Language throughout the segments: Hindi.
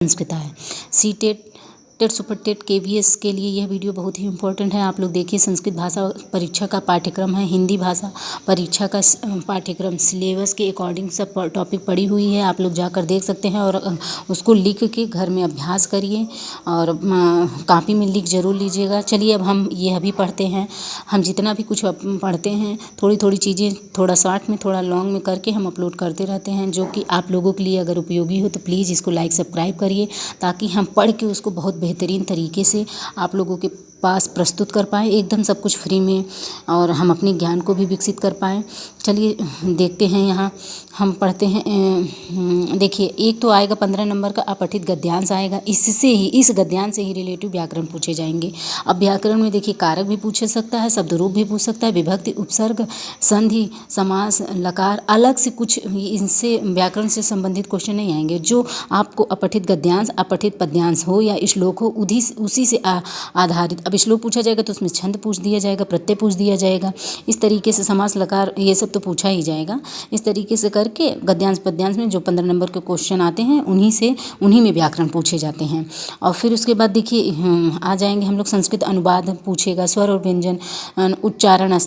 संस्कृत है। C TET super TET KVS के लिए यह वीडियो बहुत ही इंपॉर्टेंट है। आप लोग देखिए, संस्कृत भाषा परीक्षा का पाठ्यक्रम है, हिंदी भाषा परीक्षा का पाठ्यक्रम सिलेबस के अकॉर्डिंग सब टॉपिक पड़ी हुई है। आप लोग जाकर देख सकते हैं और उसको लिख के घर में अभ्यास करिए और कॉपी में लिख ज़रूर लीजिएगा। चलिए अब हम ये अभी पढ़ते हैं। हम जितना भी कुछ पढ़ते हैं, थोड़ी थोड़ी चीज़ें थोड़ा शॉर्ट में थोड़ा लॉन्ग में करके हम अपलोड करते रहते हैं, जो कि आप लोगों के लिए अगर उपयोगी हो तो प्लीज़ इसको लाइक सब्सक्राइब करिए, ताकि हम पढ़ के उसको बहुत बेहतरीन तरीके से आप लोगों के पास प्रस्तुत कर पाएँ, एकदम सब कुछ फ्री में, और हम अपने ज्ञान को भी विकसित कर पाएँ। चलिए देखते हैं। यहाँ हम पढ़ते हैं। देखिए, एक तो आएगा 15 नंबर का अपठित गद्यांश आएगा। इस गद्यांश से ही रिलेटिव व्याकरण पूछे जाएंगे। अब व्याकरण में देखिए, कारक भी पूछ सकता है, शब्द रूप भी पूछ सकता है, विभक्ति, उपसर्ग, संधि, समास, लकार, अलग से कुछ इनसे व्याकरण से संबंधित क्वेश्चन नहीं आएंगे। जो आपको अपठित गद्यांश, अपठित पद्यांश हो या श्लोक हो, उसी से आधारित। अब श्लोक पूछा जाएगा तो उसमें छंद पूछ दिया जाएगा, प्रत्यय पूछ दिया जाएगा। इस तरीके से समास, लकार, ये सब तो पूछा ही जाएगा। इस तरीके से करके गद्यांश पद्यांश में जो 15 नंबर के क्वेश्चन आते हैं, उन्हीं में व्याकरण पूछे जाते हैं। और फिर उसके बाद देखिए आ जाएंगे हम लोग, संस्कृत अनुवाद पूछेगा, स्वर और व्यंजन, उच्चारण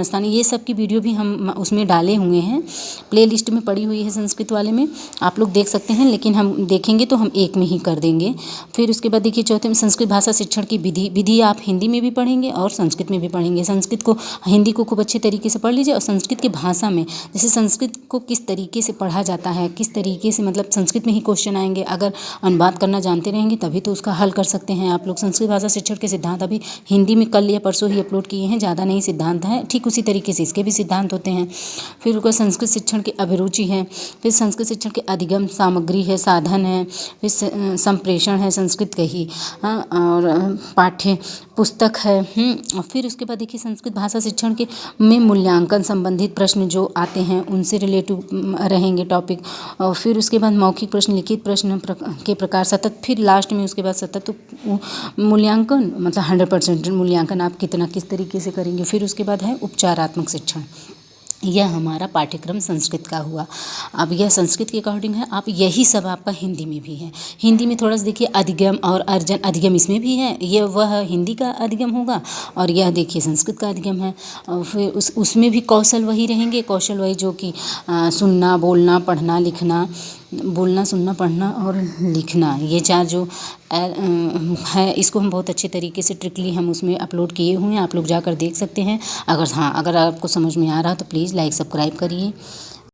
स्थान, ये सब की वीडियो भी हम उसमें डाले हुए हैं, प्ले लिस्ट में पड़ी हुई है संस्कृत वाले में, आप लोग देख सकते हैं। लेकिन हम देखेंगे तो हम एक में ही कर देंगे। फिर उसके बाद देखिए चौथे में संस्कृत भाषा शिक्षण की विधि आप हिंदी में भी पढ़ेंगे और संस्कृत में भी पढ़ेंगे। संस्कृत को, हिंदी को खूब अच्छे तरीके से पढ़ लीजिए, और संस्कृत की भाषा में जैसे संस्कृत को किस तरीके से पढ़ा जाता है, किस तरीके से, मतलब संस्कृत में ही क्वेश्चन आएंगे। अगर अनुवाद करना जानते रहेंगे तभी तो उसका हल कर सकते हैं आप लोग। संस्कृत भाषा शिक्षण के सिद्धांत अभी हिंदी में कल या परसों ही अपलोड किए हैं, ज़्यादा नहीं सिद्धांत है, ठीक उसी तरीके से इसके भी सिद्धांत होते हैं। फिर उसका संस्कृत शिक्षण की अभिरुचि है, फिर संस्कृत शिक्षण के अधिगम सामग्री है, साधन है, फिर संप्रेषण है संस्कृत का ही, और पाठ्य पुस्तक है। और फिर उसके बाद देखिए, संस्कृत भाषा शिक्षण के में मूल्यांकन संबंधित प्रश्न जो आते हैं उनसे रिलेटिव रहेंगे टॉपिक। और फिर उसके बाद मौखिक प्रश्न, लिखित प्रश्न के प्रकार, सतत, फिर लास्ट में उसके बाद सतत मूल्यांकन, मतलब 100% मूल्यांकन आप किस तरीके से करेंगे। फिर उसके बाद है उपचारात्मक शिक्षण। यह हमारा पाठ्यक्रम संस्कृत का हुआ। अब यह संस्कृत के अकॉर्डिंग है। आप यही सब आपका हिंदी में भी है। हिंदी में थोड़ा सा देखिए, अधिगम और अर्जन, अधिगम इसमें भी है, ये वह हिंदी का अधिगम होगा, और यह देखिए संस्कृत का अधिगम है। और फिर उसमें भी कौशल वही रहेंगे, कौशल वही जो कि सुनना, बोलना, पढ़ना, लिखना, बोलना, सुनना, पढ़ना और लिखना, ये चार जो है, इसको हम बहुत अच्छे तरीके से ट्रिकली हम उसमें अपलोड किए हुए हैं, आप लोग जाकर देख सकते हैं। अगर आपको समझ में आ रहा तो प्लीज़ लाइक सब्सक्राइब करिए।